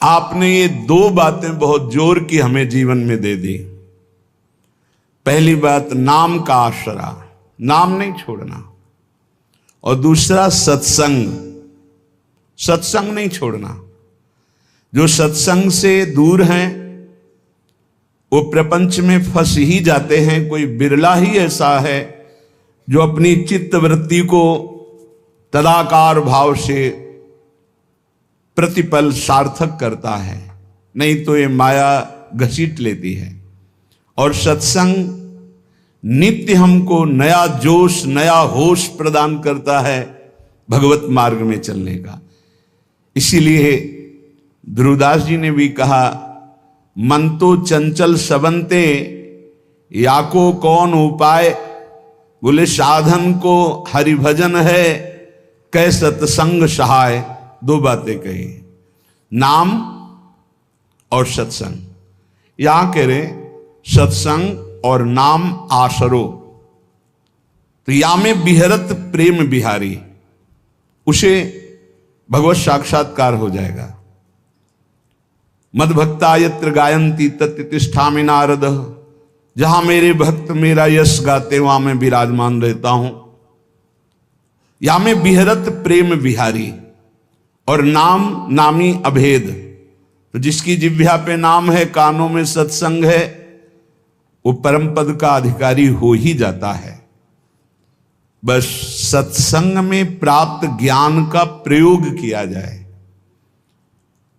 आपने ये दो बातें बहुत जोर की हमें जीवन में दे दी। पहली बात, नाम का आसरा, नाम नहीं छोड़ना, और दूसरा सत्संग, सत्संग नहीं छोड़ना। जो सत्संग से दूर हैं वो प्रपंच में फंस ही जाते हैं। कोई बिरला ही ऐसा है जो अपनी चित्त वृत्ति को तदाकार भाव से प्रतिपल सार्थक करता है, नहीं तो ये माया घसीट लेती है। और सत्संग नित्य हमको नया जोश, नया होश प्रदान करता है भगवत मार्ग में चलने का। इसीलिए ध्रुवदास जी ने भी कहा, मन तो चंचल सबंते याको कौन उपाय। बोले साधन को हरिभजन है, कै सत्संग सहाय। दो बातें कही, नाम और सत्संग। यहां कह रहे सत्संग और नाम आसरो। तो या में बिहरत प्रेम बिहारी, उसे भगवत साक्षात्कार हो जाएगा। मद भक्ता यत्र गायंती तत्र तिष्ठामि नारद। जहां मेरे भक्त मेरा यश गाते वहां मैं विराजमान रहता हूं। या में बिहरत प्रेम बिहारी, और नाम नामी अभेद। तो जिसकी जिह्वा पे नाम है, कानों में सत्संग है, वो परम पद का अधिकारी हो ही जाता है। बस सत्संग में प्राप्त ज्ञान का प्रयोग किया जाए।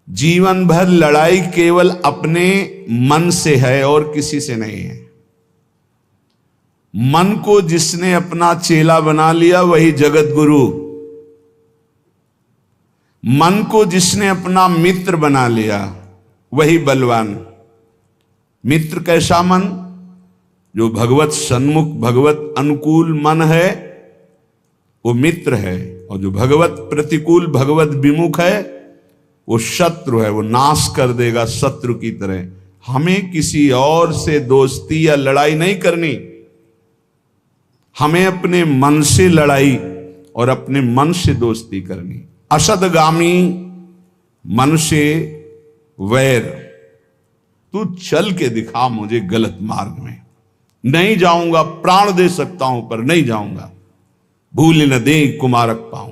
जीवन भर लड़ाई केवल अपने मन से है और किसी से नहीं है। मन को जिसने अपना चेला बना लिया वही जगत गुरु। मन को जिसने अपना मित्र बना लिया वही बलवान। मित्र कैसा मन? जो भगवत सन्मुख, भगवत अनुकूल मन है वो मित्र है, और जो भगवत प्रतिकूल, भगवत विमुख है वो शत्रु है। वो नाश कर देगा शत्रु की तरह। हमें किसी और से दोस्ती या लड़ाई नहीं करनी, हमें अपने मन से लड़ाई और अपने मन से दोस्ती करनी। असदगामी मन से वैर। तू चल के दिखा मुझे गलत मार्ग में, नहीं जाऊंगा, प्राण दे सकता हूं पर नहीं जाऊंगा, भूल न दे कुमारक पाऊं।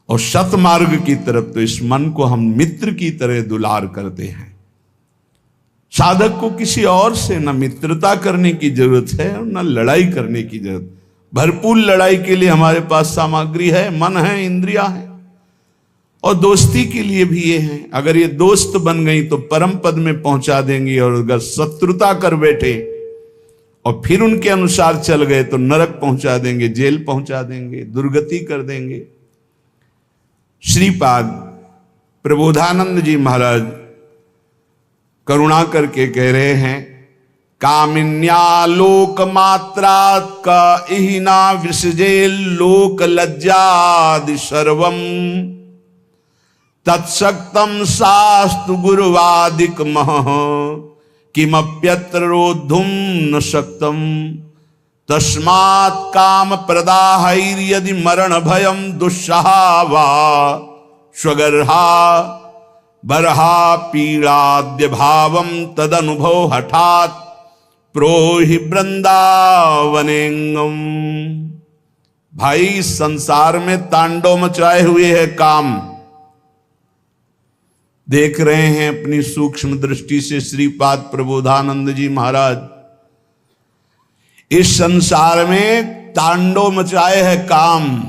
और सतमार्ग की तरफ तो इस मन को हम मित्र की तरह दुलार करते हैं। साधक को किसी और से न मित्रता करने की जरूरत है और न लड़ाई करने की जरूरत। भरपूर लड़ाई के लिए हमारे पास सामग्री है, मन है, इंद्रिया है, और दोस्ती के लिए भी ये है। अगर ये दोस्त बन गई तो परम पद में पहुंचा देंगी, और अगर शत्रुता कर बैठे और फिर उनके अनुसार चल गए तो नरक पहुंचा देंगे, जेल पहुंचा देंगे, दुर्गति कर देंगे। श्रीपाद प्रबोधानंद जी महाराज करुणा करके कह रहे हैं, कामिन्या लोक मात्रात् का इहिना विसृजे लोक लज्जादि सर्वम तत्सक्तम शास्तु गुरुवादिक मह किमप्यत्र रोद्धुम न शक्तम तस्मात् काम प्रदाहैर्यदि मरण भयम दुस्सहावा स्वगर्हा बरहा पीड़ाद्य भावम तदनुभव हठात् प्रोहि वृंदावनेंगम। भाई, संसार में तांडव मचाए हुए है काम। देख रहे हैं अपनी सूक्ष्म दृष्टि से श्रीपाद प्रबोधानंद जी महाराज। इस संसार में तांडव मचाए है काम।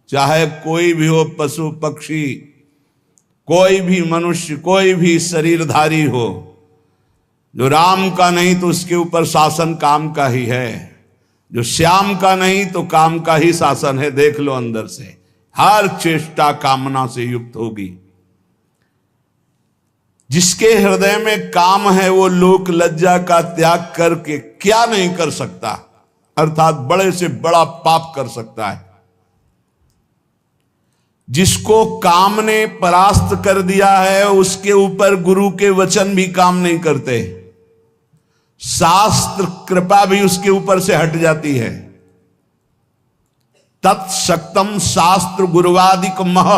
चाहे कोई भी हो, पशु पक्षी, कोई भी मनुष्य, कोई भी शरीरधारी हो, जो राम का नहीं तो उसके ऊपर शासन काम का ही है, जो श्याम का नहीं तो काम का ही शासन है। देख लो अंदर से, हर चेष्टा कामना से युक्त होगी। जिसके हृदय में काम है वो लोक लज्जा का त्याग करके क्या नहीं कर सकता, अर्थात बड़े से बड़ा पाप कर सकता है। जिसको काम ने परास्त कर दिया है उसके ऊपर गुरु के वचन भी काम नहीं करते, शास्त्र कृपा भी उसके ऊपर से हट जाती है। तत्सक्तम शास्त्र गुरुवादिक मह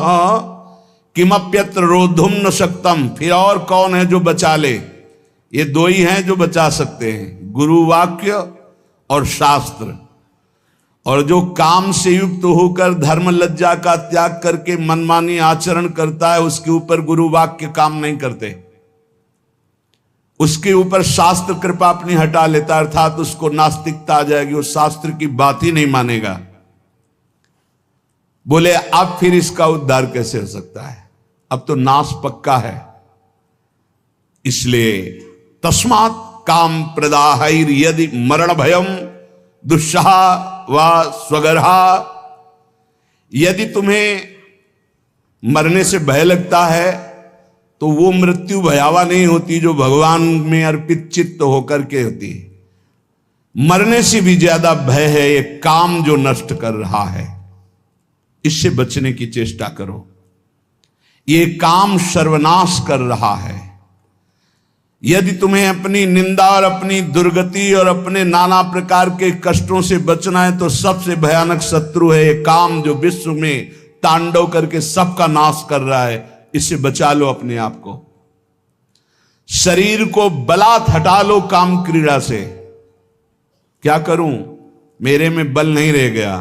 किमप्यत्र रोधुम न शक्तम, फिर और कौन है जो बचा ले। ये दो ही हैं जो बचा सकते हैं, गुरु वाक्य और शास्त्र। और जो काम से युक्त होकर धर्म लज्जा का त्याग करके मनमानी आचरण करता है, उसके ऊपर गुरु वाक्य काम नहीं करते, उसके ऊपर शास्त्र कृपा अपनी हटा लेता, अर्थात उसको नास्तिकता आ जाएगी, वो शास्त्र की बात ही नहीं मानेगा। बोले अब फिर इसका उद्धार कैसे हो सकता है, अब तो नाश पक्का है। इसलिए तस्मात् काम प्रदाहैर यदि मरण भयम दुस्सह व स्वगर्हा, यदि तुम्हें मरने से भय लगता है तो वो मृत्यु भयावा नहीं होती जो भगवान में अर्पित चित्त होकर के होती है। मरने से भी ज्यादा भय है ये काम जो नष्ट कर रहा है, इससे बचने की चेष्टा करो। ये काम सर्वनाश कर रहा है। यदि तुम्हें अपनी निंदा और अपनी दुर्गति और अपने नाना प्रकार के कष्टों से बचना है तो सबसे भयानक शत्रु है ये काम, जो विश्व में तांडव करके सबका नाश कर रहा है। इससे बचा लो अपने आप को। शरीर को बलात् हटा लो काम क्रीड़ा से। क्या करूं, मेरे में बल नहीं रह गया,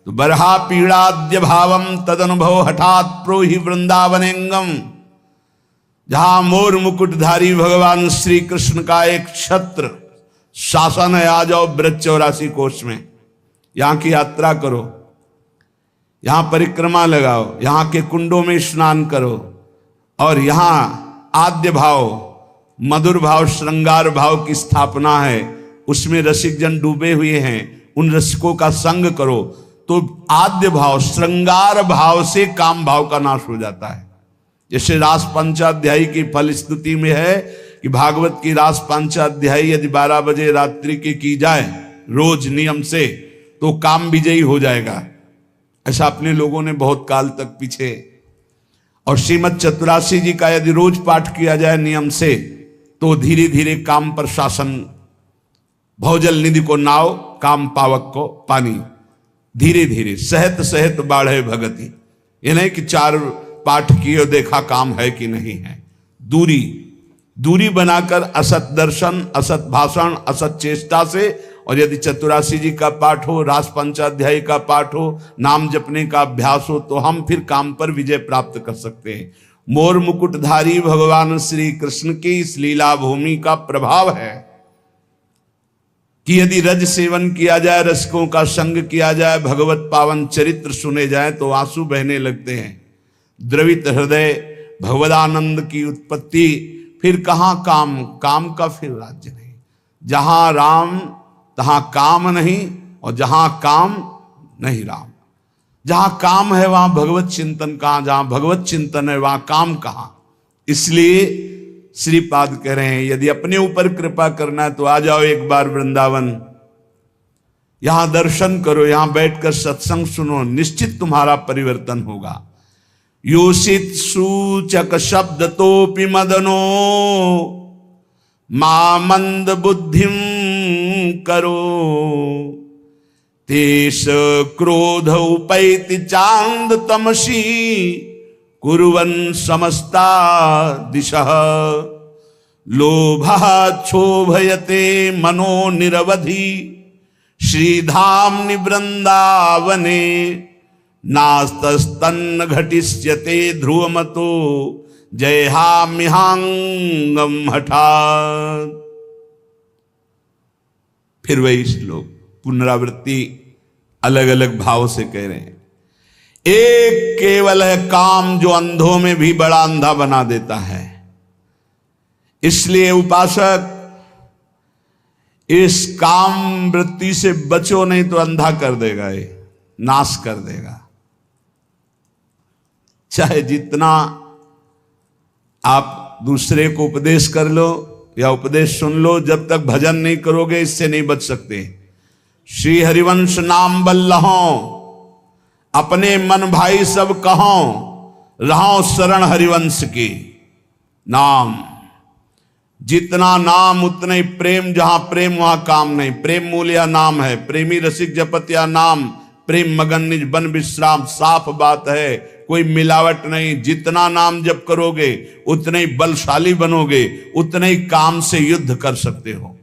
तो बरहा पीड़ाद्य भावम तदनुभव हठात प्रोहि वृंदावनेंगम। जहां मोर मुकुटधारी भगवान श्री कृष्ण का एक छत्र शासन है, आ जाओ ब्रज 84 कोष में, यहां की यात्रा करो, यहां परिक्रमा लगाओ, यहां के कुंडों में स्नान करो, और यहां आद्य भाव, मधुर भाव, श्रृंगार भाव की स्थापना है, उसमें रसिक जन डूबे हुए हैं, उन रसिकों का संग करो, तो आद्य भाव, श्रृंगार भाव से काम भाव का नाश हो जाता है। जैसे रास पंचाध्यायी की फल स्तुति में है कि भागवत की रास पंचाध्यायी यदि 12 बजे रात्रि की जाए रोज नियम से, तो काम विजयी हो जाएगा। ऐसा अपने लोगों ने बहुत काल तक पीछे। और श्रीमद चतुरासी जी का यदि रोज पाठ किया जाए नियम से, तो धीरे धीरे काम पर शासन, भौजल निधि को नाव, काम पावक को पानी, धीरे धीरे सहत सहत बाढ़े भगति। ये नहीं कि 4 पाठ किए देखा काम है कि नहीं है। दूरी बनाकर असत दर्शन, असत भाषण, असत चेष्टा से, और यदि चतुरासी जी का पाठ हो, रास पंचाध्यायी का पाठ हो, नाम जपने का अभ्यास हो, तो हम फिर काम पर विजय प्राप्त कर सकते हैं। मोर मुकुटधारी भगवान श्री कृष्ण की इस लीला भूमि का प्रभाव है कि यदि रज सेवन किया जाए, रसिकों का संग किया जाए, भगवत पावन चरित्र सुने जाए, तो आंसू बहने लगते हैं। द्रवित हृदय भगवदानंद की उत्पत्ति। फिर कहां काम का फिर राज्य नहीं। जहां राम तहां काम नहीं, और जहां काम नहीं राम। जहां काम है वहां भगवत चिंतन कहां, जहां भगवत चिंतन है वहां काम कहां। इसलिए श्रीपाद कह रहे हैं यदि अपने ऊपर कृपा करना है तो आ जाओ एक बार वृंदावन, यहां दर्शन करो, यहां बैठकर सत्संग सुनो, निश्चित तुम्हारा परिवर्तन होगा। योषित सूचक शब्द तोपि मदनो मा मंद बुद्धिम करो, तेष क्रोध उपैति चांद तमसी कुर्वन् समस्ता दिशः, लोभः क्षोभयते मनो निरवधि श्रीधाम्नि वृंदावने, नास्तस्तन्न घटिष्यते ध्रुवमतो जयहाम्यहांगम हठात्। फिर वही श्लोक पुनरावृत्ति अलग अलग भाव से कह रहे हैं। एक केवल है काम जो अंधों में भी बड़ा अंधा बना देता है। इसलिए उपासक इस काम वृत्ति से बचो, नहीं तो अंधा कर देगा, ये नाश कर देगा। चाहे जितना आप दूसरे को उपदेश कर लो या उपदेश सुन लो, जब तक भजन नहीं करोगे इससे नहीं बच सकते। श्री हरिवंश नाम बल्लहो, अपने मन भाई सब कहो, रहो शरण हरिवंश की। नाम, जितना नाम उतने ही प्रेम, जहां प्रेम वहां काम नहीं। प्रेम मूल या नाम है, प्रेमी रसिक जपत या नाम, प्रेम मगन निज बन विश्राम। साफ बात है, कोई मिलावट नहीं। जितना नाम जप करोगे उतने ही बलशाली बनोगे, उतने ही काम से युद्ध कर सकते हो।